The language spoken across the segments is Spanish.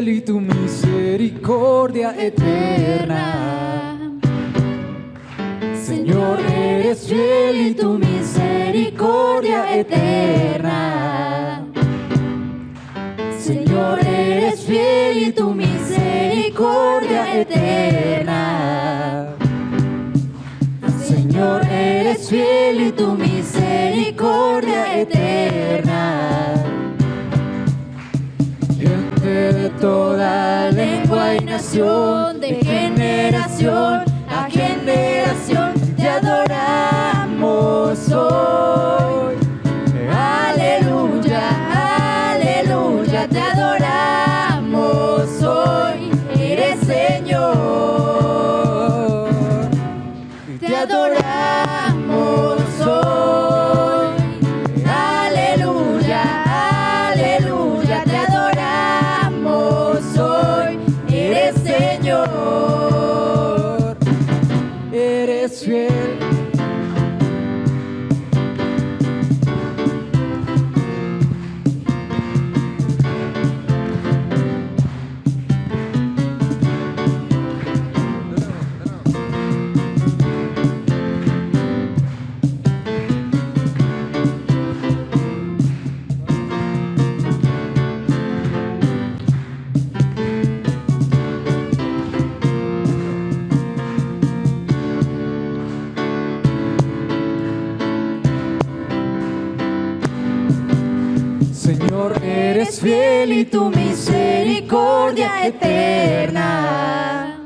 fiel y tu misericordia eterna. Señor, eres fiel y tu misericordia eterna. Señor, eres fiel y tu misericordia eterna. Señor, eres fiel y tu misericordia eterna. Gente de toda lengua y nación, de generación a generación, te adoramos hoy. Aleluya, aleluya, te adoramos hoy. Eres Señor, te adoramos hoy. Aleluya, aleluya, te adoramos hoy. Eres Señor, eres fiel. Señor, eres fiel y tu misericordia eterna.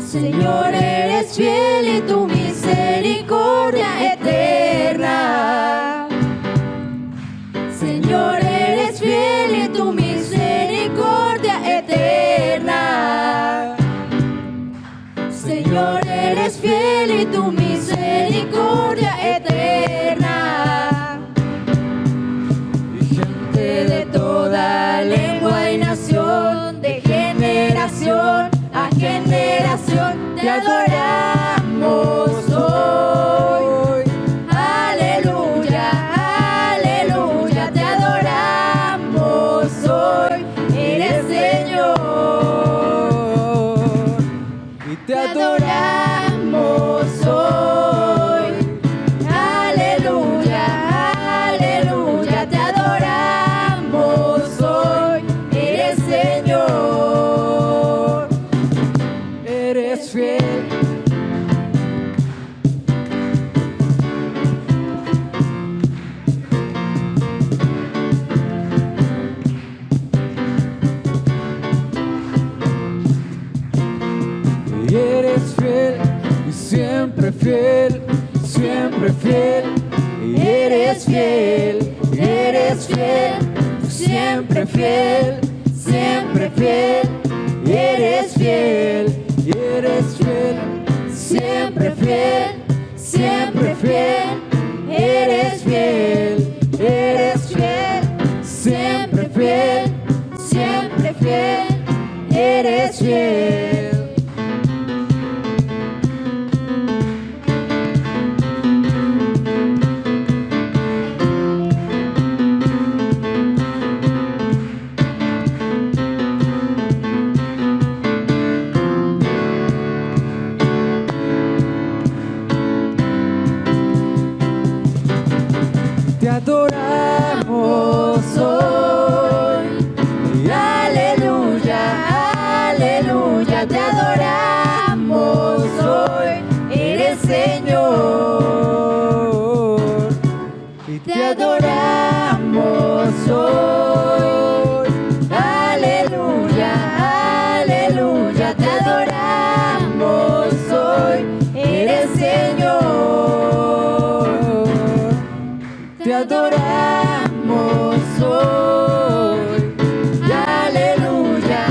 Señor, eres fiel y tu misericordia eterna. Señor, eres fiel y tu misericordia eterna. Señor, eres fiel y tu misericordia eterna. De toda lengua y nación, de generación a generación, te adoramos hoy. Aleluya, aleluya, te adoramos hoy. Eres Señor y te adoramos hoy. Aleluya, aleluya, te adoramos hoy. Eres Señor, eres fiel. Y eres fiel y siempre fiel, siempre fiel. Y eres fiel, eres fiel, siempre fiel, siempre fiel. Y eres fiel, siempre fiel, siempre fiel. Eres fiel, siempre fiel, siempre fiel. Eres fiel. Te adoramos hoy. Aleluya, aleluya, te adoramos hoy. Eres Señor y te adoramos hoy. Aleluya, aleluya, te adoramos hoy. Eres Señor, te adoramos hoy. Aleluya,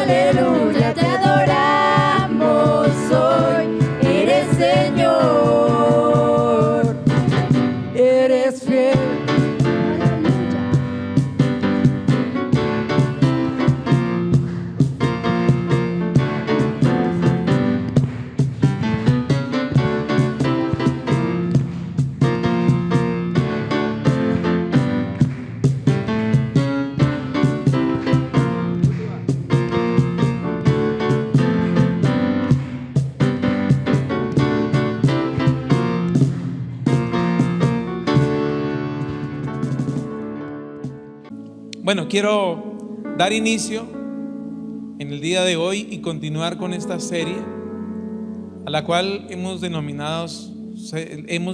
aleluya, te adoramos hoy. Eres Señor, eres fiel. Bueno, quiero dar inicio en el día de hoy y continuar con esta serie a la cual hemos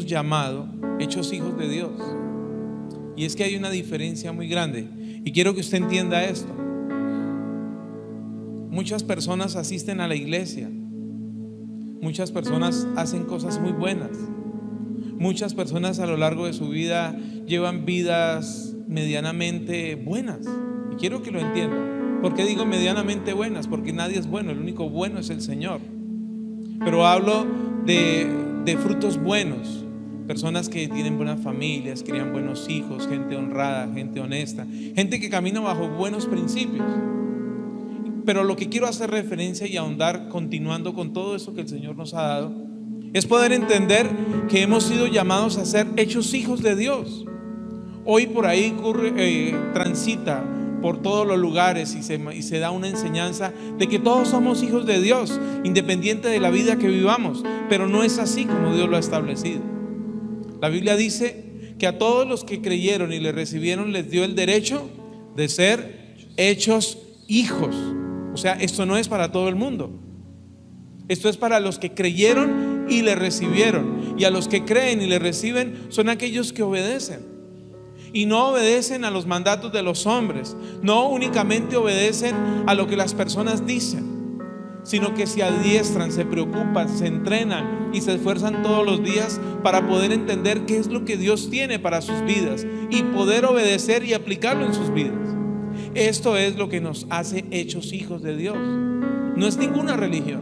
llamado Hechos Hijos de Dios. Y es que hay una diferencia muy grande y quiero que usted entienda esto. Muchas personas asisten a la iglesia, muchas personas hacen cosas muy buenas, muchas personas a lo largo de su vida llevan vidas medianamente buenas. Y quiero que lo entiendan. ¿Por qué digo medianamente buenas? Porque nadie es bueno, el único bueno es el Señor. Pero hablo de frutos buenos, personas que tienen buenas familias, crían buenos hijos, gente honrada, gente honesta, gente que camina bajo buenos principios. Pero lo que quiero hacer referencia y ahondar, continuando con todo eso que el Señor nos ha dado, es poder entender que hemos sido llamados a ser hechos hijos de Dios. Hoy por ahí transita por todos los lugares y se da una enseñanza de que todos somos hijos de Dios, independiente de la vida que vivamos. Pero no es así como Dios lo ha establecido. La Biblia dice que a todos los que creyeron y le recibieron les dio el derecho de ser hechos hijos. O sea, esto no es para todo el mundo. Esto es para los que creyeron y le recibieron. Y a los que creen y le reciben son aquellos que obedecen. Y no obedecen a los mandatos de los hombres, no únicamente obedecen a lo que las personas dicen, sino que se adiestran, se preocupan, se entrenan y se esfuerzan todos los días para poder entender qué es lo que Dios tiene para sus vidas y poder obedecer y aplicarlo en sus vidas. Esto es lo que nos hace hechos hijos de Dios. No es ninguna religión,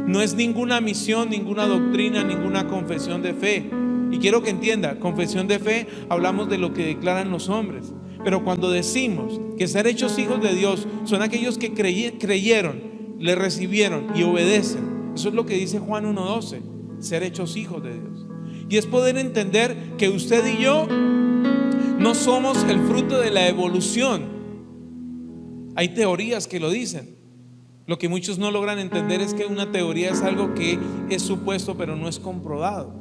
no es ninguna misión, ninguna doctrina, ninguna confesión de fe. Y quiero que entienda, confesión de fe, hablamos de lo que declaran los hombres. Pero cuando decimos que ser hechos hijos de Dios son aquellos que creyeron, le recibieron y obedecen, eso es lo que dice Juan 1:12, ser hechos hijos de Dios. Y es poder entender que usted y yo no somos el fruto de la evolución. Hay teorías que lo dicen. Lo que muchos no logran entender es que una teoría es algo que es supuesto pero no es comprobado.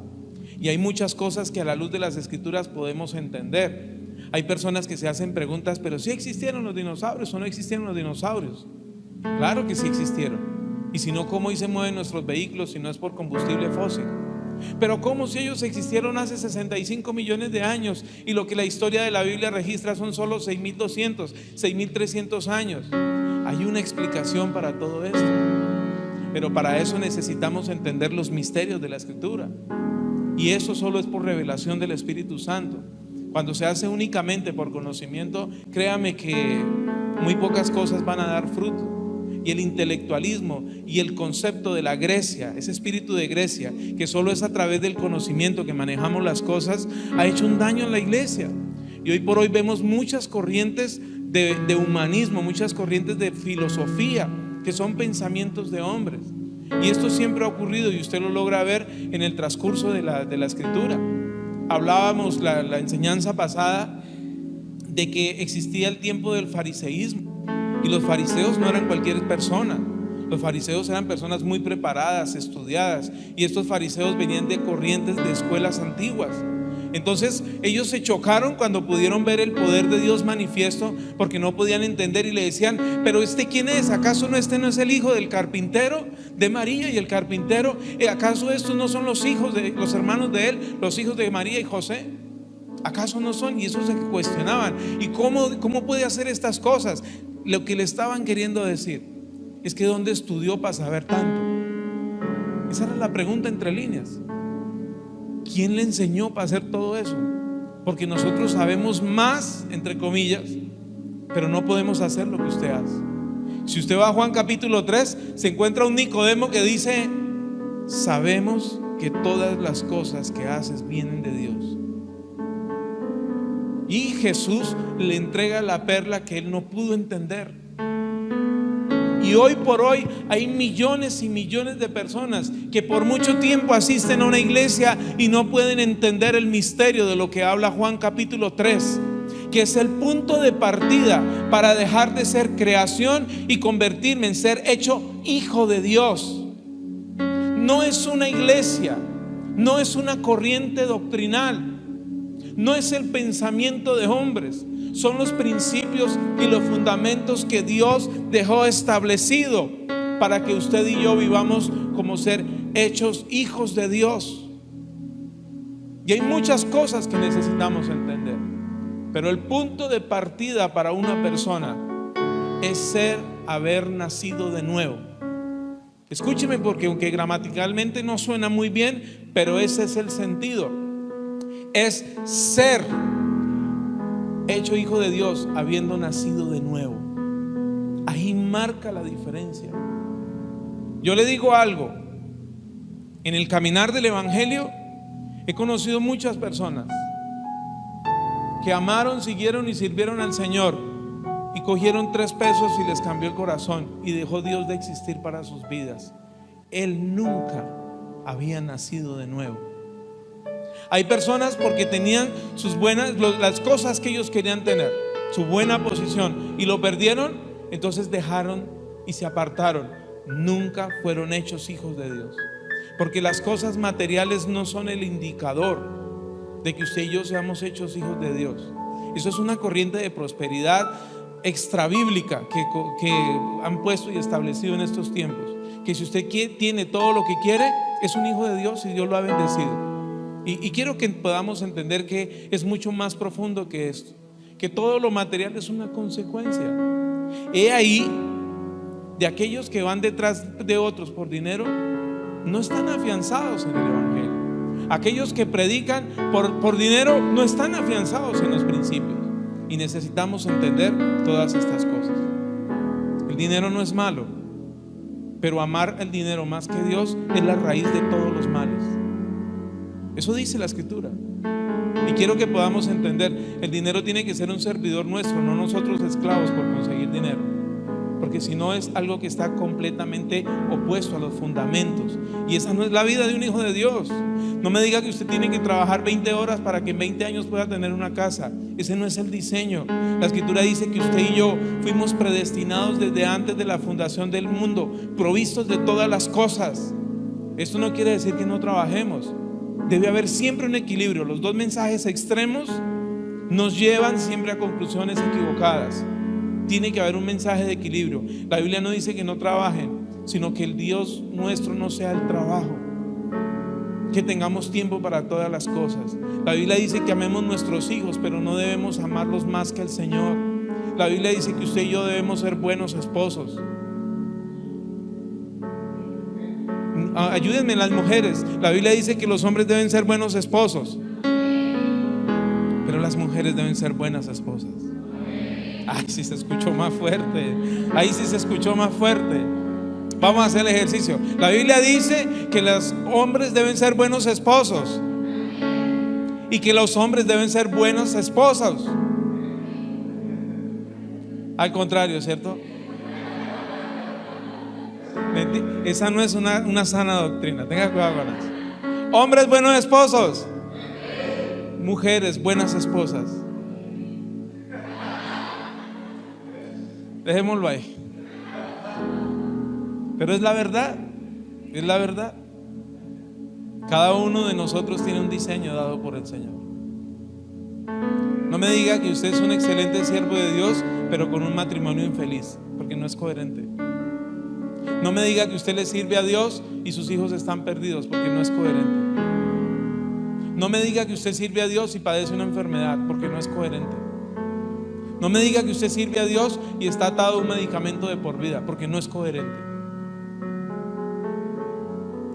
Y hay muchas cosas que a la luz de las escrituras podemos entender. Hay personas que se hacen preguntas, pero ¿sí existieron los dinosaurios o no existieron los dinosaurios? Claro que sí existieron. Y si no, ¿cómo hoy se mueven nuestros vehículos si no es por combustible fósil? Pero ¿cómo si ellos existieron hace 65 millones de años y lo que la historia de la Biblia registra son solo 6.200, 6.300 años? Hay una explicación para todo esto. Pero para eso necesitamos entender los misterios de la escritura. Y eso solo es por revelación del Espíritu Santo. Cuando se hace únicamente por conocimiento, créame que muy pocas cosas van a dar fruto. Y el intelectualismo y el concepto de la Grecia, ese espíritu de Grecia, que solo es a través del conocimiento que manejamos las cosas, ha hecho un daño en la iglesia. Y hoy por hoy vemos muchas corrientes de humanismo, muchas corrientes de filosofía, que son pensamientos de hombres. Y esto siempre ha ocurrido y usted lo logra ver en el transcurso de la escritura. Hablábamos la enseñanza pasada de que existía el tiempo del fariseísmo. Y los fariseos no eran cualquier persona. Los fariseos eran personas muy preparadas, estudiadas. Y estos fariseos venían de corrientes de escuelas antiguas. Entonces ellos se chocaron cuando pudieron ver el poder de Dios manifiesto, porque no podían entender y le decían: pero ¿quién es? ¿Acaso no no es el hijo del carpintero, de María y el carpintero? ¿Acaso estos no son los hijos de los hermanos de él, los hijos de María y José? ¿Acaso no son? Y eso se cuestionaban. ¿Y cómo puede hacer estas cosas? Lo que le estaban queriendo decir es que ¿dónde estudió para saber tanto? Esa era la pregunta entre líneas. ¿Quién le enseñó para hacer todo eso? Porque nosotros sabemos más, entre comillas, pero no podemos hacer lo que usted hace. Si usted va a Juan capítulo 3, se encuentra un Nicodemo que dice: sabemos que todas las cosas que haces vienen de Dios. Y Jesús le entrega la perla que él no pudo entender. Y hoy por hoy hay millones y millones de personas que por mucho tiempo asisten a una iglesia y no pueden entender el misterio de lo que habla Juan capítulo 3, que es el punto de partida para dejar de ser creación y convertirme en ser hecho hijo de Dios. No es una iglesia, no es una corriente doctrinal, no es el pensamiento de hombres. son los principios y los fundamentos que Dios dejó establecido para que usted y yo vivamos como ser hechos hijos de Dios. Y hay muchas cosas que necesitamos entender, pero el punto de partida para una persona es haber nacido de nuevo. Escúcheme, porque aunque gramaticalmente no suena muy bien, pero ese es el sentido. Es ser hecho hijo de Dios habiendo nacido de nuevo. Ahí marca la diferencia. Yo le digo algo: en el caminar del evangelio he conocido muchas personas que amaron, siguieron y sirvieron al Señor, y cogieron 3 pesos y les cambió el corazón, y dejó Dios de existir para sus vidas. Él nunca había nacido de nuevo. Hay personas porque tenían sus buenas, las cosas que ellos querían tener, su buena posición, y lo perdieron, entonces dejaron y se apartaron. Nunca fueron hechos hijos de Dios, porque las cosas materiales no son el indicador de que usted y yo seamos hechos hijos de Dios. Eso es una corriente de prosperidad extrabíblica que han puesto y establecido en estos tiempos, que si usted tiene todo lo que quiere, es un hijo de Dios y Dios lo ha bendecido. Y quiero que podamos entender que es mucho más profundo que esto, que todo lo material es una consecuencia. He ahí de aquellos que van detrás de otros por dinero, no están afianzados en el evangelio. Aquellos que predican por dinero no están afianzados en los principios. Y necesitamos entender todas estas cosas. El dinero no es malo, pero amar el dinero más que Dios es la raíz de todos los males. Eso dice la Escritura. Y quiero que podamos entender: el dinero tiene que ser un servidor nuestro, no nosotros esclavos por conseguir dinero, porque si no es algo que está completamente opuesto a los fundamentos, y esa no es la vida de un hijo de Dios. No me diga que usted tiene que trabajar 20 horas para que en 20 años pueda tener una casa. Ese no es el diseño. La Escritura dice que usted y yo fuimos predestinados desde antes de la fundación del mundo, provistos de todas las cosas. Esto no quiere decir que no trabajemos. Debe haber siempre un equilibrio. Los dos mensajes extremos nos llevan siempre a conclusiones equivocadas. Tiene que haber un mensaje de equilibrio. La Biblia no dice que no trabajen, sino que el Dios nuestro no sea el trabajo, que tengamos tiempo para todas las cosas. La Biblia dice que amemos nuestros hijos, pero no debemos amarlos más que al Señor. La Biblia dice que usted y yo debemos ser buenos esposos. Ayúdenme las mujeres. La Biblia dice que los hombres deben ser buenos esposos, pero las mujeres deben ser buenas esposas. Ay, sí se escuchó más fuerte. Ahí sí se escuchó más fuerte. Vamos a hacer el ejercicio. La Biblia dice que los hombres deben ser buenos esposos y que los hombres deben ser buenos esposos. Al contrario, ¿cierto? Esa no es una sana doctrina. Tenga cuidado con eso. Hombres buenos esposos, mujeres buenas esposas. Dejémoslo ahí. Pero es la verdad. Es la verdad. Cada uno de nosotros tiene un diseño dado por el Señor. No me diga que usted es un excelente siervo de Dios, pero con un matrimonio infeliz, porque no es coherente. No me diga que usted le sirve a Dios y sus hijos están perdidos, porque no es coherente. No me diga que usted sirve a Dios y padece una enfermedad, porque no es coherente. No me diga que usted sirve a Dios y está atado a un medicamento de por vida, porque no es coherente.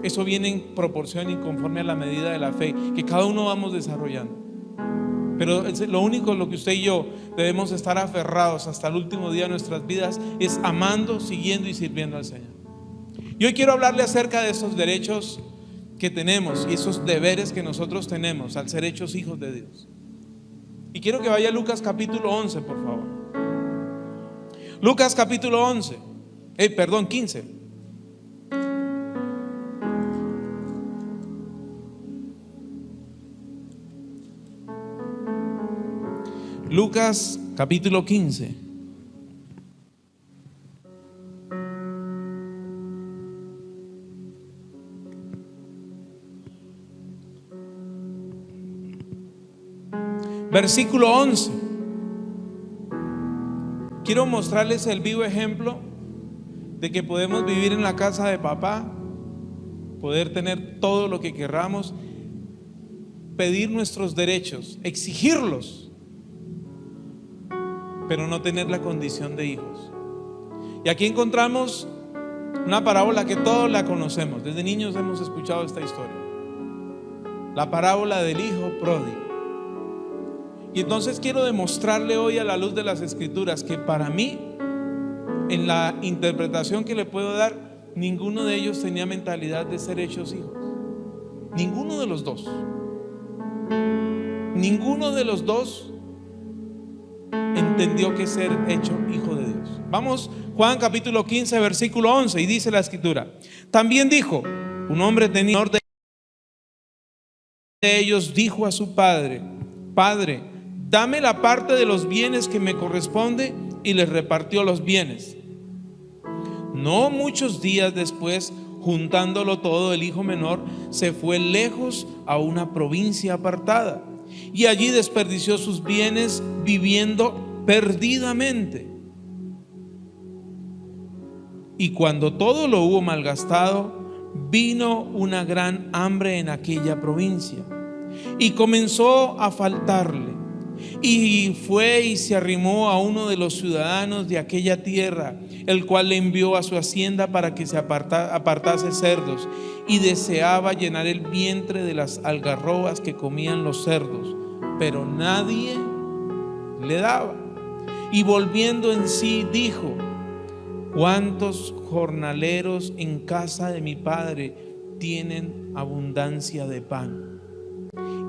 Eso viene en proporción y conforme a la medida de la fe que cada uno vamos desarrollando. Pero lo único en lo que usted y yo debemos estar aferrados hasta el último día de nuestras vidas es amando, siguiendo y sirviendo al Señor. Y hoy quiero hablarle acerca de esos derechos que tenemos y esos deberes que nosotros tenemos al ser hechos hijos de Dios. Y quiero que vaya a Lucas capítulo 11, por favor. Lucas capítulo 15. Lucas capítulo 15. Versículo 11. quiero mostrarles el vivo ejemplo de que podemos vivir en la casa de papá, poder tener todo lo que querramos, pedir nuestros derechos, exigirlos, pero no tener la condición de hijos. Y aquí encontramos una parábola que todos la conocemos, desde niños hemos escuchado esta historia, la parábola del hijo pródigo. Y entonces quiero demostrarle hoy a la luz de las Escrituras que para mí, en la interpretación que le puedo dar, ninguno de ellos tenía mentalidad de ser hechos hijos. Ninguno de los dos. Ninguno de los dos entendió que ser hecho hijo de Dios. Vamos, Juan capítulo 15, versículo 11, y dice la Escritura: también dijo, un hombre tenía de ellos, dijo a su padre: Padre, dame la parte de los bienes que me corresponde, y les repartió los bienes. No muchos días después, juntándolo todo, el hijo menor se fue lejos a una provincia apartada, y allí desperdició sus bienes viviendo perdidamente. Y cuando todo lo hubo malgastado, vino una gran hambre en aquella provincia, y comenzó a faltarle. Y fue y se arrimó a uno de los ciudadanos de aquella tierra, el cual le envió a su hacienda para que se apartase cerdos, y deseaba llenar el vientre de las algarrobas que comían los cerdos, pero nadie le daba. Y volviendo en sí dijo: ¿cuántos jornaleros en casa de mi padre tienen abundancia de pan?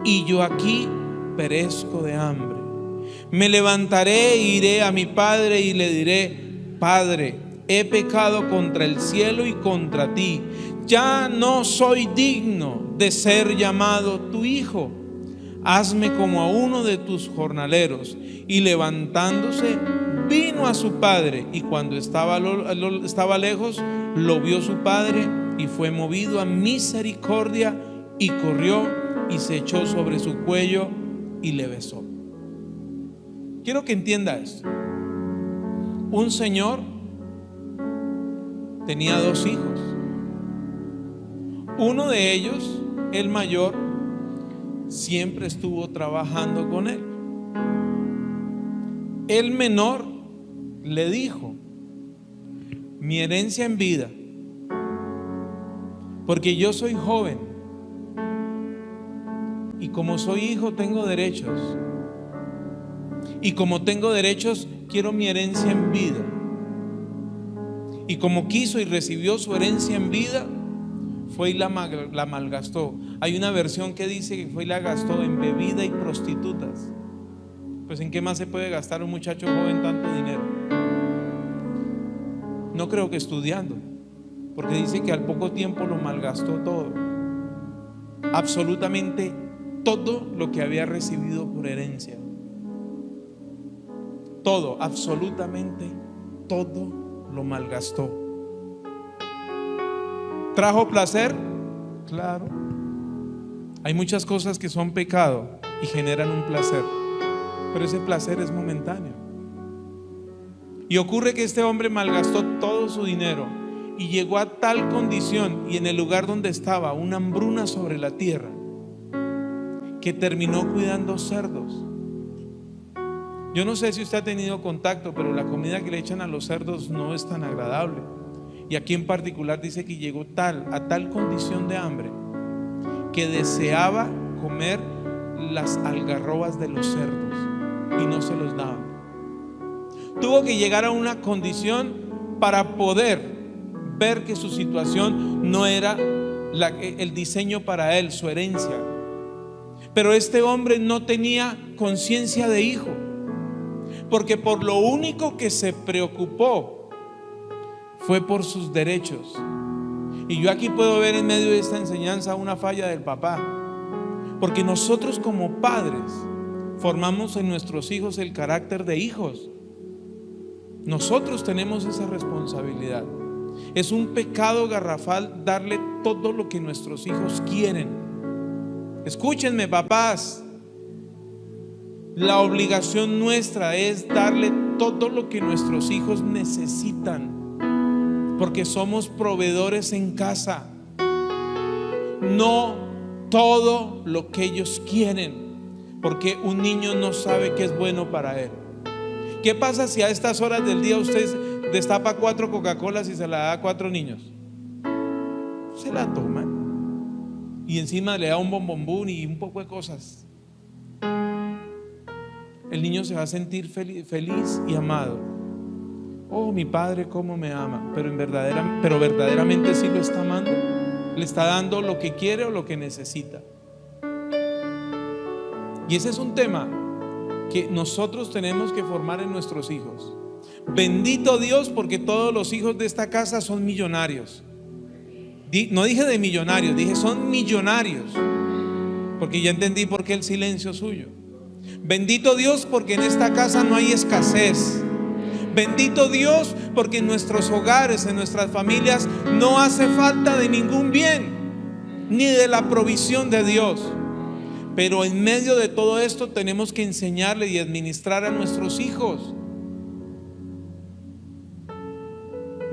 Y yo aquí perezco de hambre. Me levantaré e iré a mi padre y le diré: Padre, he pecado contra el cielo y contra ti. Ya no soy digno de ser llamado tu hijo. Hazme como a uno de tus jornaleros. Y levantándose, vino a su padre, y cuando estaba lejos, lo vio su padre, y fue movido a misericordia, y corrió y se echó sobre su cuello y le besó. Quiero que entienda esto. Un señor tenía dos hijos. Uno de ellos, el mayor, siempre estuvo trabajando con él. El menor le dijo: mi herencia en vida, porque yo soy joven y como soy hijo tengo derechos, y como tengo derechos quiero mi herencia en vida. Y como quiso y recibió su herencia en vida, fue y la malgastó. Hay una versión que dice que fue y la gastó en bebida y prostitutas. Pues ¿en qué más se puede gastar un muchacho joven tanto dinero? No creo que estudiando, porque dice que al poco tiempo lo malgastó todo, absolutamente todo lo que había recibido por herencia. Todo, absolutamente todo lo malgastó. ¿Trajo placer? Claro. Hay muchas cosas que son pecado y generan un placer, pero ese placer es momentáneo. Y ocurre que este hombre malgastó todo su dinero y llegó a tal condición, y en el lugar donde estaba, una hambruna sobre la tierra, que terminó cuidando cerdos. Yo no sé si usted ha tenido contacto, pero la comida que le echan a los cerdos no es tan agradable. Y aquí en particular dice que llegó a tal condición de hambre que deseaba comer las algarrobas de los cerdos y no se los daban. Tuvo que llegar a una condición para poder ver que su situación no era el diseño para él, su herencia. Pero este hombre no tenía conciencia de hijo, porque por lo único que se preocupó fue por sus derechos. Y yo aquí puedo ver en medio de esta enseñanza una falla del papá, porque nosotros como padres formamos en nuestros hijos el carácter de hijos. Nosotros tenemos esa responsabilidad. Es un pecado garrafal darle todo lo que nuestros hijos quieren. Escúchenme, papás. La obligación nuestra es darle todo lo que nuestros hijos necesitan, porque somos proveedores en casa. No todo lo que ellos quieren, porque un niño no sabe qué es bueno para él. ¿Qué pasa si a estas horas del día usted destapa 4 Coca-Colas y se la da a 4 niños? Se la toman y encima le da un bombombún y un poco de cosas. El niño se va a sentir feliz y amado. Oh, mi padre cómo me ama, pero verdaderamente sí lo está amando. Le está dando lo que quiere o lo que necesita. Y ese es un tema que nosotros tenemos que formar en nuestros hijos. Bendito Dios, porque todos los hijos de esta casa son millonarios. No dije de millonarios, dije son millonarios, porque ya entendí por qué el silencio suyo. Bendito Dios, porque en esta casa no hay escasez. Bendito Dios, porque en nuestros hogares, en nuestras familias, no hace falta de ningún bien, ni de la provisión de Dios. Pero en medio de todo esto tenemos que enseñarle y administrar a nuestros hijos.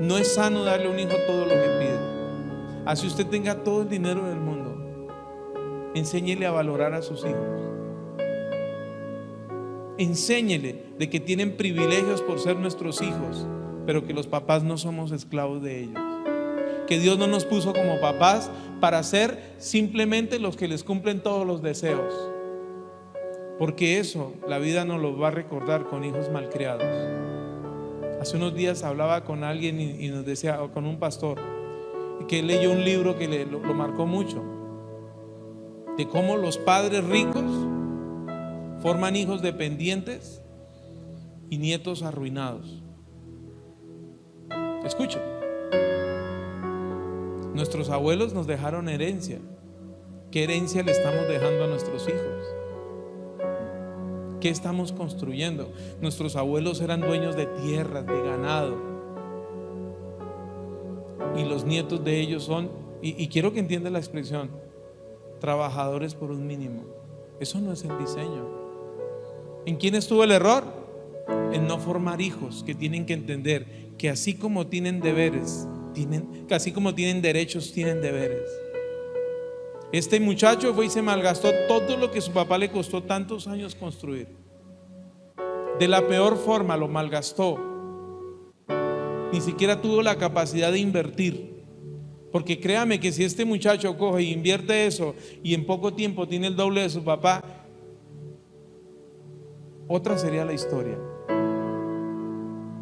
No es sano darle a un hijo todo lo que pide. Así usted tenga todo el dinero del mundo, enséñele a valorar a sus hijos. Enséñele de que tienen privilegios por ser nuestros hijos, pero que los papás no somos esclavos de ellos. Que Dios no nos puso como papás para ser simplemente los que les cumplen todos los deseos, porque eso la vida nos lo va a recordar con hijos malcriados. Hace unos días hablaba con alguien y nos decía, o con un pastor, que leyó un libro que lo marcó mucho, de cómo los padres ricos forman hijos dependientes y nietos arruinados. Escuchen, nuestros abuelos nos dejaron herencia. ¿Qué herencia le estamos dejando a nuestros hijos? ¿Qué estamos construyendo? Nuestros abuelos eran dueños de tierras, de ganado, y los nietos de ellos son, y quiero que entiendan la expresión, trabajadores por un mínimo. Eso no es el diseño. ¿En quién estuvo el error? En no formar hijos que tienen que entender que así como tienen deberes, que así como tienen derechos, tienen deberes. Este muchacho fue y se malgastó todo lo que su papá le costó tantos años construir. De la peor forma lo malgastó. Ni siquiera tuvo la capacidad de invertir. Porque créame que si este muchacho coge y invierte eso y en poco tiempo tiene el doble de su papá, otra sería la historia,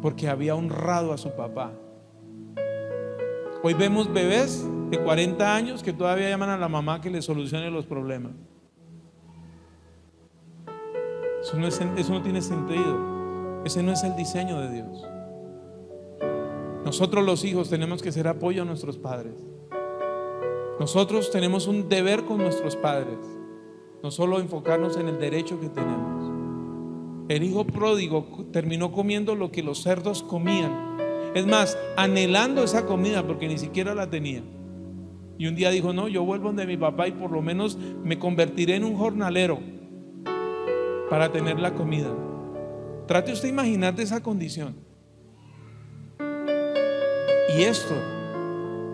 porque había honrado a su papá. Hoy vemos bebés de 40 años que todavía llaman a la mamá que les solucione los problemas. Eso no tiene sentido. Ese no es el diseño de Dios. Nosotros los hijos tenemos que ser apoyo a nuestros padres. Nosotros tenemos un deber con nuestros padres, no solo enfocarnos en el derecho que tenemos. El hijo pródigo terminó comiendo lo que los cerdos comían. Es más, anhelando esa comida porque ni siquiera la tenía. Y un día dijo, no, yo vuelvo donde mi papá y por lo menos me convertiré en un jornalero para tener la comida. Trate usted de imaginar de esa condición. Y esto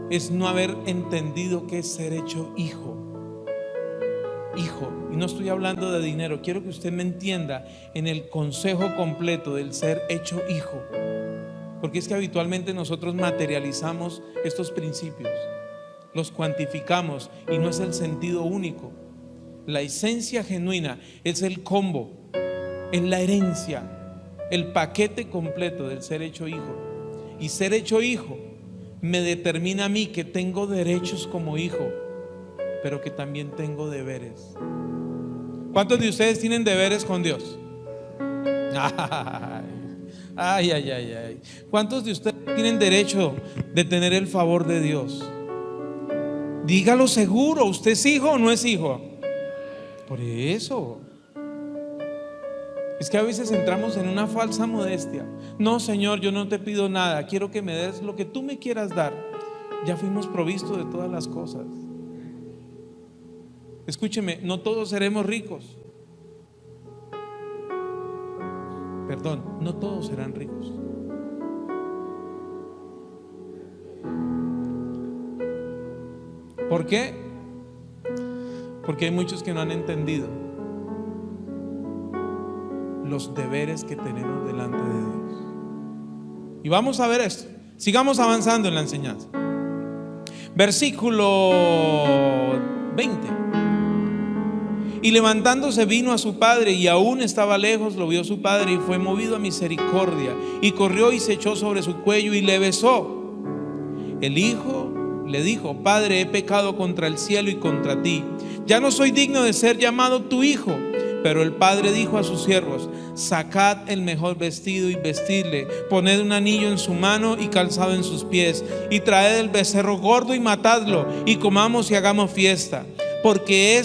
es no haber entendido qué es ser hecho hijo. Hijo, y no estoy hablando de dinero, quiero que usted me entienda en el consejo completo del ser hecho hijo, porque es que habitualmente nosotros materializamos estos principios, los cuantificamos y no es el sentido único. La esencia genuina es el combo, es la herencia, el paquete completo del ser hecho hijo. Y ser hecho hijo me determina a mí que tengo derechos como hijo, pero que también tengo deberes. ¿Cuántos de ustedes tienen deberes con Dios? Ay. ¿Cuántos de ustedes tienen derecho de tener el favor de Dios? Dígalo seguro, ¿usted es hijo o no es hijo? Por eso es que a veces entramos en una falsa modestia. No, Señor, yo no te pido nada, quiero que me des lo que tú me quieras dar. Ya fuimos provistos de todas las cosas. Escúcheme, no todos seremos ricos, Perdón, no todos serán ricos. ¿Por qué? Porque hay muchos que no han entendido los deberes que tenemos delante de Dios. Y vamos a ver esto. Sigamos avanzando en la enseñanza. Versículo 20. Y levantándose vino a su padre, y aún estaba lejos, lo vio su padre, y fue movido a misericordia, y corrió y se echó sobre su cuello y le besó. El hijo le dijo: Padre, he pecado contra el cielo y contra ti, ya no soy digno de ser llamado tu hijo. Pero el padre dijo a sus siervos: Sacad el mejor vestido y vestidle, poned un anillo en su mano y calzado en sus pies, y traed el becerro gordo y matadlo, y comamos y hagamos fiesta. Porque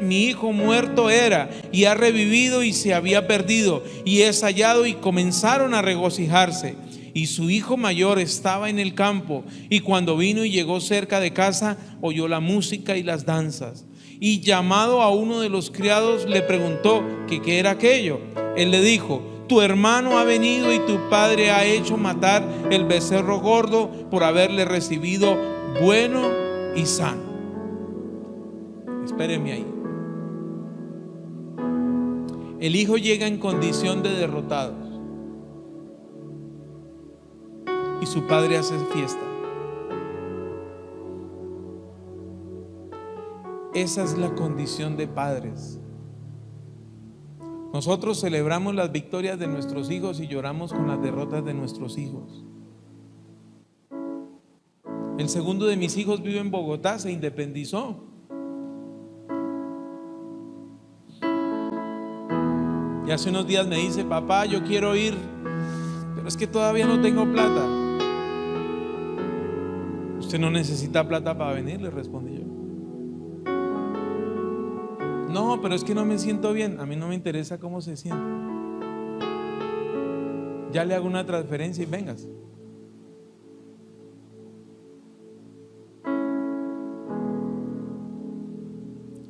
mi hijo muerto era, y ha revivido, y se había perdido, y es hallado. Y comenzaron a regocijarse. Y su hijo mayor estaba en el campo, y cuando vino y llegó cerca de casa, oyó la música y las danzas. Y llamado a uno de los criados, le preguntó que qué era aquello. Él le dijo: Tu hermano ha venido, y tu padre ha hecho matar el becerro gordo por haberle recibido bueno y sano. Espérenme ahí. El hijo llega en condición de derrotado, y su padre hace fiesta. Esa es la condición de padres. Nosotros celebramos las victorias de nuestros hijos y lloramos con las derrotas de nuestros hijos. El segundo de mis hijos vive en Bogotá, se independizó. Y hace unos días me dice: papá, yo quiero ir, pero es que todavía no tengo plata. Usted no necesita plata para venir, le respondí yo. No, pero es que no me siento bien. A mí no me interesa cómo se siente. Ya le hago una transferencia y vengas.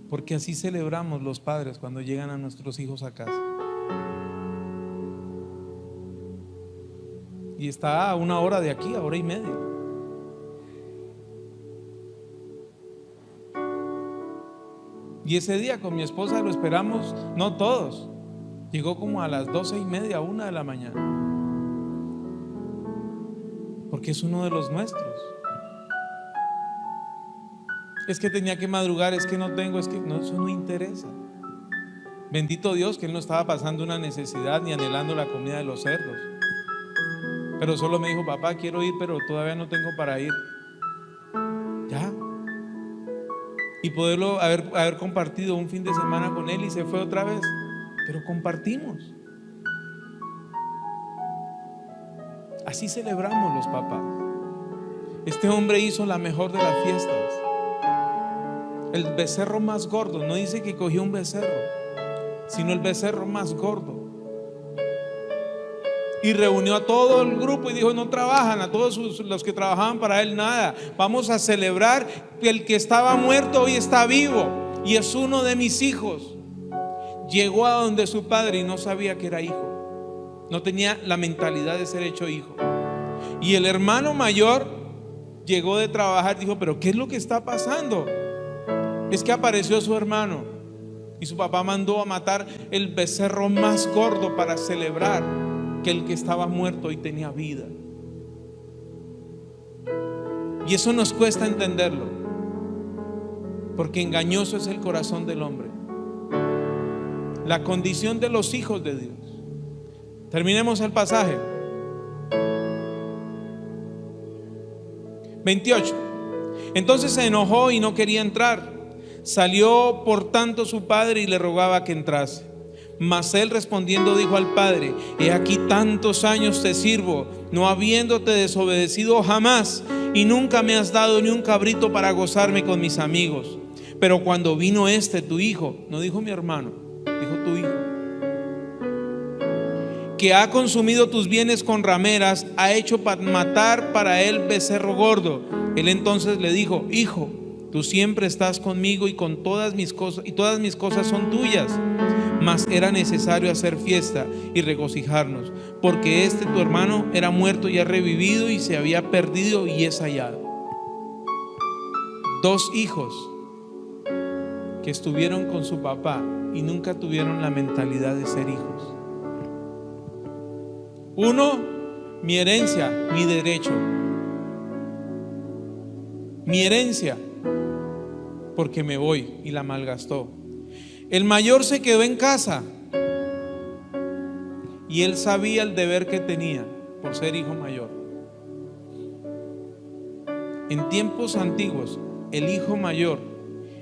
Porque así celebramos los padres cuando llegan a nuestros hijos a casa. Y está a 1 hora de aquí, a 1:30. Y ese día con mi esposa lo esperamos, no todos. Llegó como a las 12:30, 1 de la mañana. Porque es uno de los nuestros. Es que tenía que madrugar, es que no tengo, es que no, eso no interesa. Bendito Dios que él no estaba pasando una necesidad ni anhelando la comida de los cerdos. Pero solo me dijo: papá, quiero ir, pero todavía no tengo para ir. Ya. Y poderlo haber compartido un fin de semana con él, y se fue otra vez. Pero compartimos. Así celebramos los papás. Este hombre hizo la mejor de las fiestas. El becerro más gordo, no dice que cogió un becerro, sino el becerro más gordo. Y reunió a todo el grupo y dijo: no trabajan, a todos los que trabajaban para él, nada. Vamos a celebrar que el que estaba muerto hoy está vivo, y es uno de mis hijos. Llegó a donde su padre y no sabía que era hijo. No tenía la mentalidad de ser hecho hijo. Y el hermano mayor llegó de trabajar, dijo: pero ¿qué es lo que está pasando? Es que apareció su hermano, y su papá mandó a matar el becerro más gordo para celebrar que el que estaba muerto hoy tenía vida. Y eso nos cuesta entenderlo, porque engañoso es el corazón del hombre. La condición de los hijos de Dios. Terminemos el pasaje. 28. Entonces se enojó y no quería entrar. Salió por tanto su padre y le rogaba que entrase. Mas él respondiendo dijo al padre: he aquí tantos años te sirvo, no habiéndote desobedecido jamás, y nunca me has dado ni un cabrito para gozarme con mis amigos. Pero cuando vino tu hijo, no dijo mi hermano, dijo tu hijo, que ha consumido tus bienes con rameras, ha hecho matar para él becerro gordo. Él entonces le dijo: hijo, tú siempre estás conmigo, y con todas mis cosas son tuyas. mas era necesario hacer fiesta y regocijarnos, porque tu hermano era muerto y ha revivido, y se había perdido y es hallado. 2 hijos que estuvieron con su papá y nunca tuvieron la mentalidad de ser hijos. Uno, mi herencia, mi derecho. Mi herencia, porque me voy, y la malgastó. El mayor se quedó en casa y él sabía el deber que tenía por ser hijo mayor. En tiempos antiguos, el hijo mayor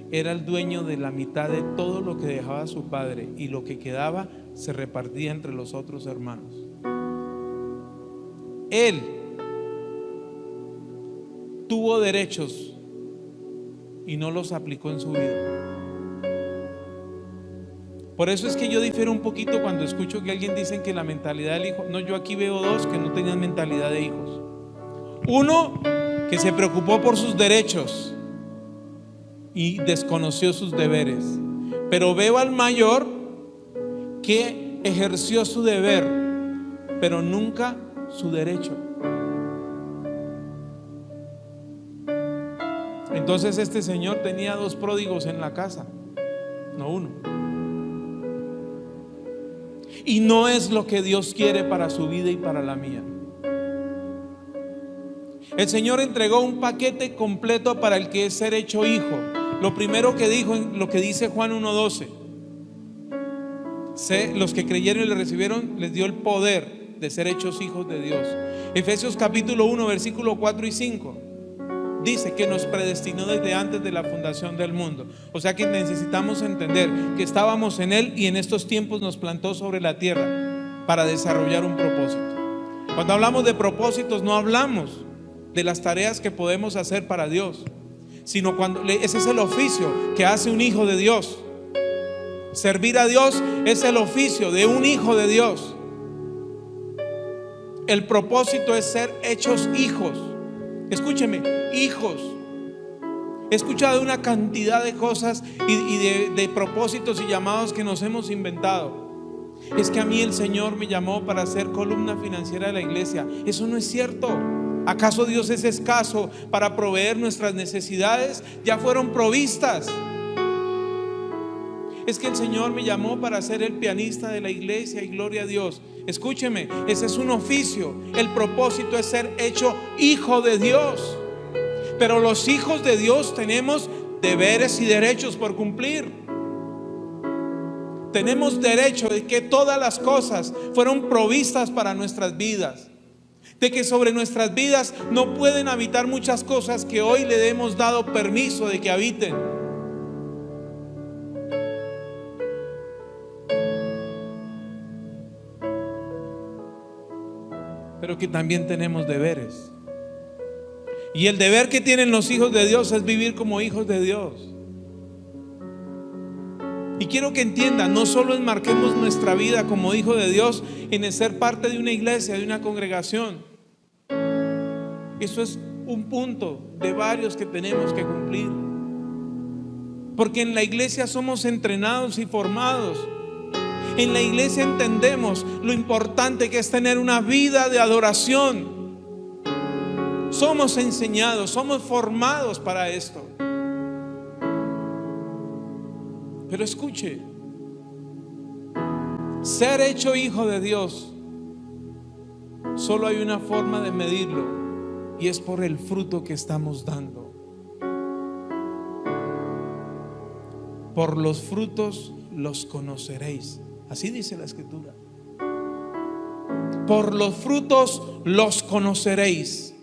era el dueño de la mitad de todo lo que dejaba su padre, y lo que quedaba se repartía entre los otros hermanos. Él tuvo derechos y no los aplicó en su vida. Por eso es que yo difiero un poquito cuando escucho que alguien dice que la mentalidad del hijo. No, yo aquí veo 2 que no tenían mentalidad de hijos. Uno que se preocupó por sus derechos y desconoció sus deberes. Pero veo al mayor que ejerció su deber, pero nunca su derecho. Entonces este señor tenía 2 pródigos en la casa, no uno. Y no es lo que Dios quiere para su vida y para la mía. El Señor entregó un paquete completo para el que es ser hecho hijo. Lo primero que dijo, lo que dice Juan 1:12: los que creyeron y le recibieron, les dio el poder de ser hechos hijos de Dios. Efesios capítulo 1 versículo 4 y 5 dice que nos predestinó desde antes de la fundación del mundo. O sea que necesitamos entender que estábamos en Él, y en estos tiempos nos plantó sobre la tierra para desarrollar un propósito. Cuando hablamos de propósitos, no hablamos de las tareas que podemos hacer para Dios, sino cuando ese es el oficio que hace un hijo de Dios. Servir a Dios es el oficio de un hijo de Dios. El propósito es ser hechos hijos. Escúcheme, hijos. He escuchado una cantidad de cosas y de propósitos y llamados que nos hemos inventado. Es que a mí el Señor me llamó para ser columna financiera de la iglesia. Eso no es cierto. ¿Acaso Dios es escaso para proveer nuestras necesidades? Ya fueron provistas. Es que el Señor me llamó para ser el pianista de la iglesia, y gloria a Dios. Escúcheme, ese es un oficio. El propósito es ser hecho hijo de Dios. Pero los hijos de Dios tenemos deberes y derechos por cumplir. Tenemos derecho de que todas las cosas fueron provistas para nuestras vidas, de que sobre nuestras vidas no pueden habitar muchas cosas que hoy le hemos dado permiso de que habiten. Pero que también tenemos deberes. Y el deber que tienen los hijos de Dios es vivir como hijos de Dios. Y quiero que entiendan, no solo enmarquemos nuestra vida como hijo de Dios en el ser parte de una iglesia, de una congregación. Eso es un punto de varios que tenemos que cumplir. Porque en la iglesia somos entrenados y formados. En la iglesia entendemos lo importante que es tener una vida de adoración. Somos enseñados, somos formados para esto. Pero escuche, ser hecho hijo de Dios, solo hay una forma de medirlo, y es por el fruto que estamos dando. Por los frutos los conoceréis. Así dice la Escritura. Por los frutos los conoceréis.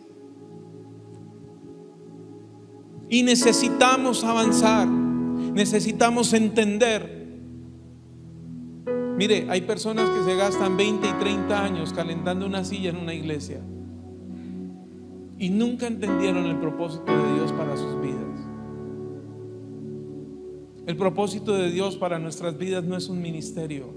Y necesitamos avanzar. Necesitamos entender. Mire, hay personas que se gastan 20 y 30 años calentando una silla en una iglesia y nunca entendieron el propósito de Dios para sus vidas. El propósito de Dios para nuestras vidas no es un ministerio.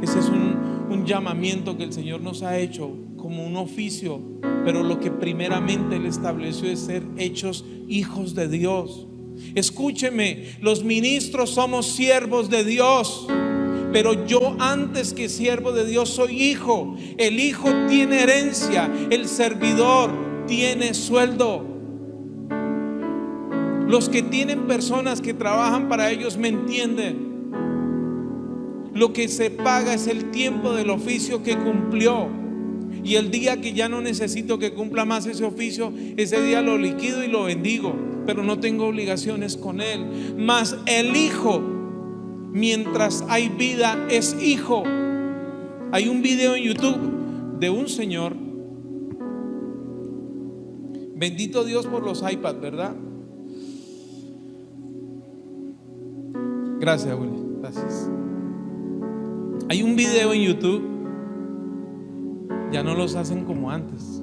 Ese es un llamamiento que el Señor nos ha hecho como un oficio, pero lo que primeramente Él estableció es ser hechos hijos de Dios. Escúcheme, los ministros somos siervos de Dios. Pero yo, antes que siervo de Dios, soy hijo. El hijo tiene herencia, el servidor tiene sueldo. Los que tienen personas que trabajan para ellos me entienden. Lo que se paga es el tiempo del oficio que cumplió. Y el día que ya no necesito que cumpla más ese oficio, ese día lo liquido y lo bendigo, pero no tengo obligaciones con él. Mas el hijo, mientras hay vida, es hijo. Hay un video en YouTube de un señor. Bendito Dios por los iPads, ¿verdad? Gracias, Willy. Gracias. Hay un video en YouTube. Ya no los hacen como antes.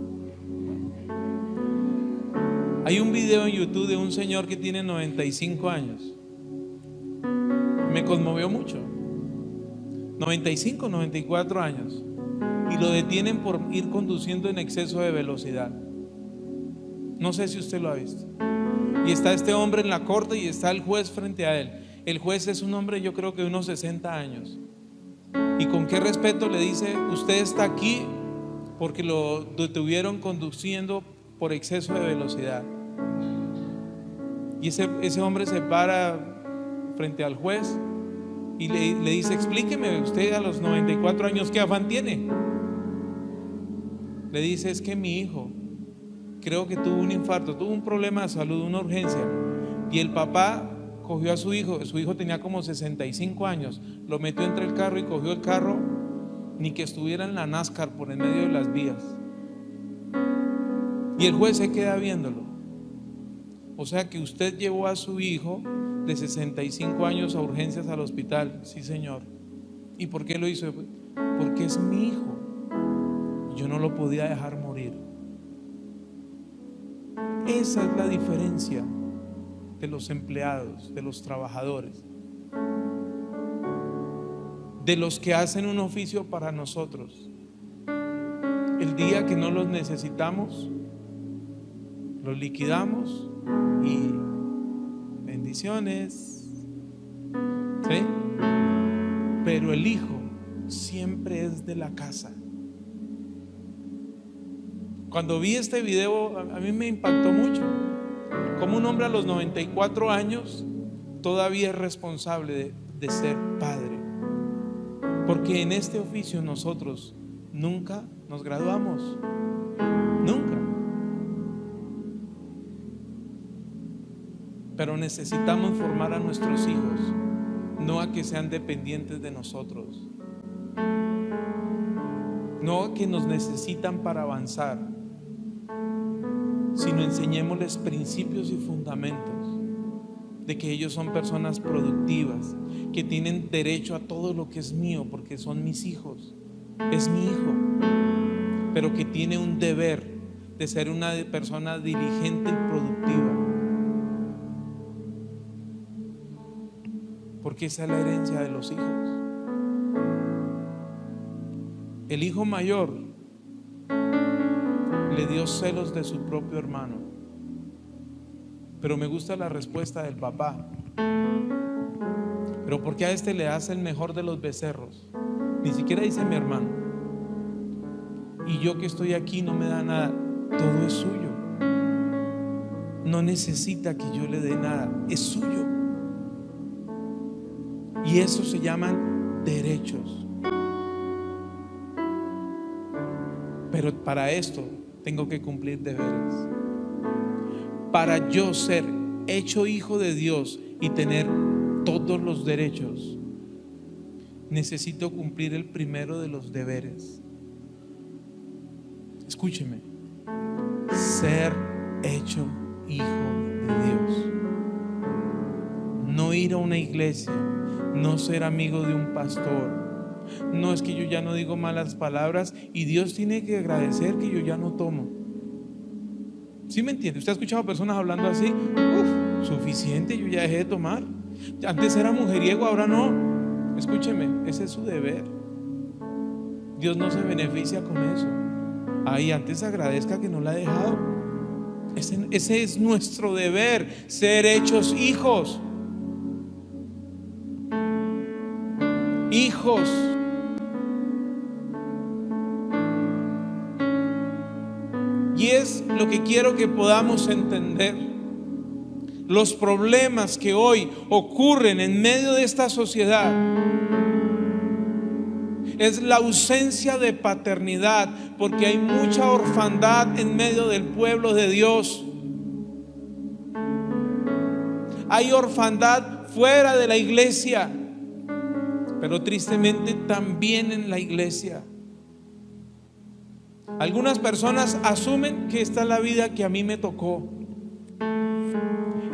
Hay un video en YouTube de un señor que tiene 95 años. Me conmovió mucho. 95, 94 años. Y lo detienen por ir conduciendo en exceso de velocidad. No sé si usted lo ha visto. Y está este hombre en la corte y está el juez frente a él. El juez es un hombre, yo creo que de unos 60 años. Y con qué respeto le dice: usted está aquí porque lo detuvieron conduciendo por exceso de velocidad. Y ese hombre se para frente al juez y le dice: explíqueme, usted a los 94 años, ¿qué afán tiene? Le dice: es que mi hijo, creo que tuvo un infarto, tuvo un problema de salud, una urgencia. Y el papá cogió a su hijo tenía como 65 años, lo metió entre el carro y cogió el carro, ni que estuviera en la NASCAR por en medio de las vías. Y el juez se queda viéndolo. O sea que usted llevó a su hijo de 65 años a urgencias al hospital. Sí, señor. ¿Y por qué lo hizo? Porque es mi hijo. Yo no lo podía dejar morir. Esa es la diferencia de los empleados, de los trabajadores, de los que hacen un oficio para nosotros. El día que no los necesitamos, los liquidamos y bendiciones, ¿sí? Pero el hijo siempre es de la casa. Cuando vi este video, a mí me impactó mucho. Como un hombre a los 94 años todavía es responsable de ser padre. Porque en este oficio nosotros nunca nos graduamos. Nunca. Pero necesitamos formar a nuestros hijos, no a que sean dependientes de nosotros, no a que nos necesitan para avanzar, sino enseñémosles principios y fundamentos de que ellos son personas productivas, que tienen derecho a todo lo que es mío porque son mis hijos, es mi hijo, pero que tiene un deber de ser una persona diligente y productiva, porque esa es la herencia de los hijos. El hijo mayor le dio celos de su propio hermano, pero me gusta la respuesta del papá: pero ¿por qué a este le hace el mejor de los becerros? Ni siquiera dice mi hermano, y yo que estoy aquí no me da nada. Todo es suyo, no necesita que yo le dé nada, es suyo. Y eso se llaman derechos. Pero para esto tengo que cumplir deberes. Para yo ser hecho hijo de Dios y tener todos los derechos, necesito cumplir el primero de los deberes. Escúcheme: ser hecho hijo de Dios. No ir a una iglesia, no ser amigo de un pastor. No es que yo ya no digo malas palabras y Dios tiene que agradecer que yo ya no tomo. ¿Sí me entiende? ¿Usted ha escuchado personas hablando así? Suficiente, yo ya dejé de tomar. Antes era mujeriego, ahora no. Escúcheme, ese es su deber. Dios no se beneficia con eso. Ay, antes agradezca que no la ha dejado. Ese es nuestro deber, ser hechos hijos. hijos. Y es lo que quiero que podamos entender. Los problemas que hoy ocurren en medio de esta sociedad es la ausencia de paternidad, porque hay mucha orfandad en medio del pueblo de Dios. Hay orfandad fuera de la iglesia, pero tristemente también en la iglesia. Algunas personas asumen que esta es la vida que a mí me tocó.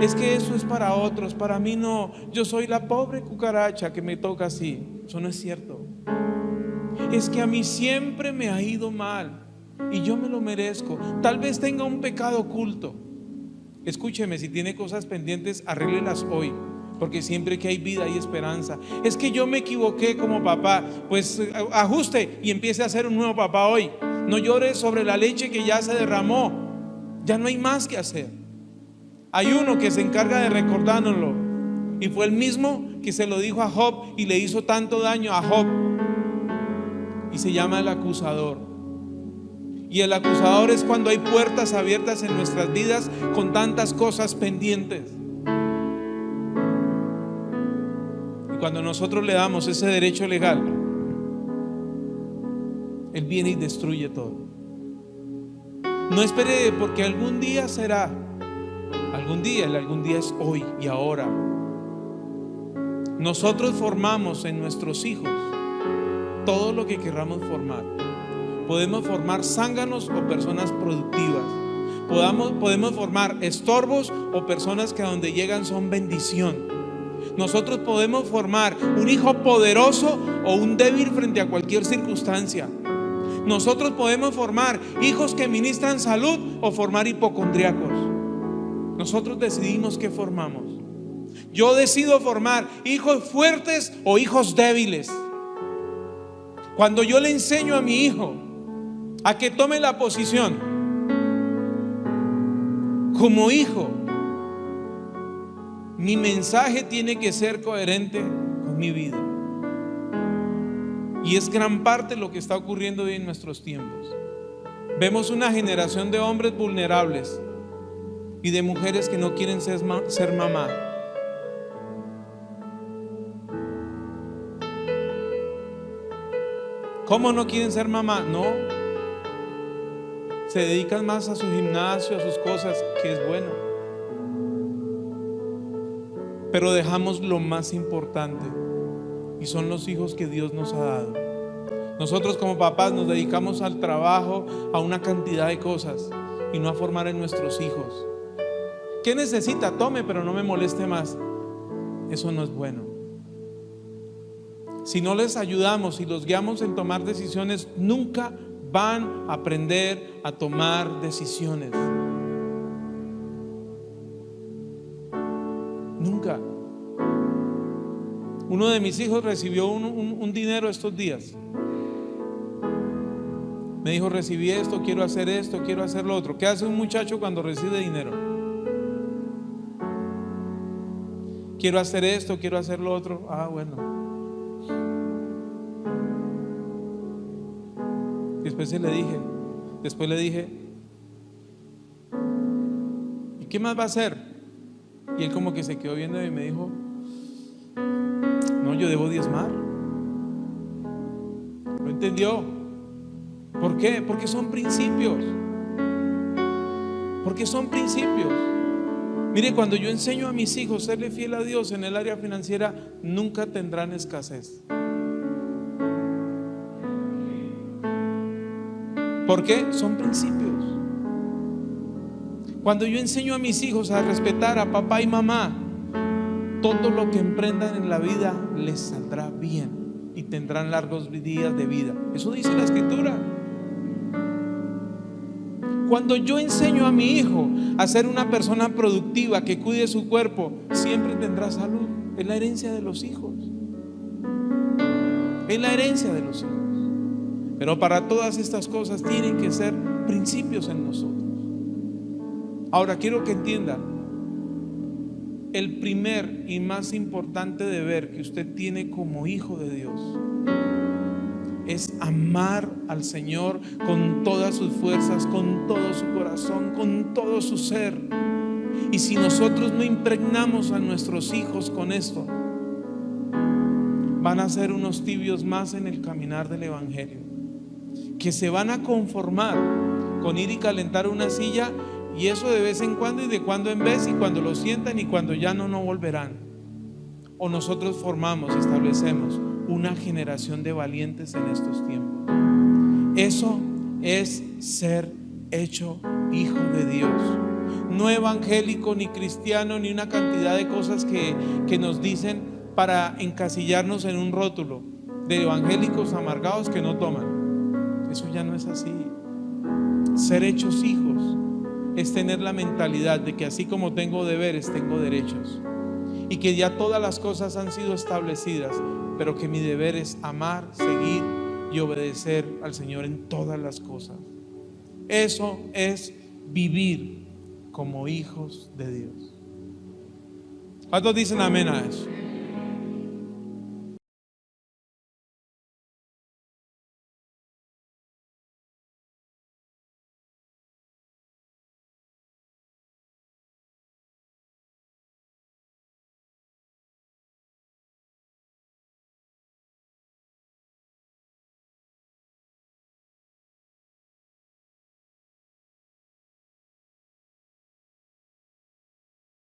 Es que eso es para otros, para mí no. Yo soy la pobre cucaracha que me toca así. Eso no es cierto. Es que a mí siempre me ha ido mal y yo me lo merezco. Tal vez tenga un pecado oculto. Escúcheme, si tiene cosas pendientes, arréglelas hoy, porque siempre que hay vida hay esperanza. Es que yo me equivoqué como papá, pues ajuste y empiece a ser un nuevo papá hoy. No llores sobre la leche que ya se derramó. Ya no hay más que hacer. Hay uno que se encarga de recordárnoslo, y fue el mismo que se lo dijo a Job y le hizo tanto daño a Job, y se llama el acusador. Y el acusador es cuando hay puertas abiertas en nuestras vidas con tantas cosas pendientes. Y cuando nosotros le damos ese derecho legal, Él viene y destruye todo. No espere porque algún día será. Algún día, el algún día es hoy y ahora. Nosotros formamos en nuestros hijos todo lo que querramos formar. Podemos formar zánganos o personas productivas. Podemos formar estorbos o personas que a donde llegan son bendición. Nosotros podemos formar un hijo poderoso o un débil frente a cualquier circunstancia. Nosotros podemos formar hijos que ministran salud o formar hipocondríacos. Nosotros decidimos qué formamos. Yo decido formar hijos fuertes o hijos débiles. Cuando yo le enseño a mi hijo a que tome la posición como hijo, mi mensaje tiene que ser coherente con mi vida. Y es gran parte lo que está ocurriendo hoy en nuestros tiempos. Vemos una generación de hombres vulnerables y de mujeres que no quieren ser mamá. ¿Cómo no quieren ser mamá? No. Se dedican más a su gimnasio, a sus cosas, que es bueno. Pero dejamos lo más importante, y son los hijos que Dios nos ha dado. Nosotros como papás nos dedicamos al trabajo, a una cantidad de cosas, y no a formar en nuestros hijos. ¿Qué necesita? Tome, pero no me moleste más. Eso no es bueno. Si no les ayudamos y los guiamos en tomar decisiones, nunca van a aprender a tomar decisiones. Nunca. Uno de mis hijos recibió un dinero estos días. Me dijo: recibí esto, quiero hacer lo otro. ¿Qué hace un muchacho cuando recibe dinero? Quiero hacer esto, quiero hacer lo otro. Ah, bueno. Después le dije, ¿y qué más va a hacer? Y él como que se quedó viendo y me dijo: no, yo debo diezmar. ¿Lo entendió? ¿Por qué? Porque son principios. Porque son principios. Mire, cuando yo enseño a mis hijos a serle fiel a Dios en el área financiera, nunca tendrán escasez. ¿Por qué? Son principios. Cuando yo enseño a mis hijos a respetar a papá y mamá, todo lo que emprendan en la vida les saldrá bien y tendrán largos días de vida. Eso dice la Escritura. Cuando yo enseño a mi hijo a ser una persona productiva que cuide su cuerpo, siempre tendrá salud. Es la herencia de los hijos. Es la herencia de los hijos. Pero para todas estas cosas tienen que ser principios en nosotros. Ahora quiero que entiendan, el primer y más importante deber que usted tiene como hijo de Dios es amar al Señor con todas sus fuerzas, con todo su corazón, con todo su ser. Y si nosotros no impregnamos a nuestros hijos con esto, van a ser unos tibios más en el caminar del evangelio, que se van a conformar con ir y calentar una silla, y eso de vez en cuando y de cuando en vez, y cuando lo sientan y cuando ya no volverán. O nosotros formamos, establecemos una generación de valientes en estos tiempos. Eso es ser hecho hijo de Dios, no evangélico ni cristiano ni una cantidad de cosas que nos dicen para encasillarnos en un rótulo de evangélicos amargados que no toman. Eso ya no es así. Ser hechos hijos es tener la mentalidad de que así como tengo deberes, tengo derechos, y que ya todas las cosas han sido establecidas, pero que mi deber es amar, seguir y obedecer al Señor en todas las cosas. Eso es vivir como hijos de Dios. ¿Cuántos dicen amén a eso?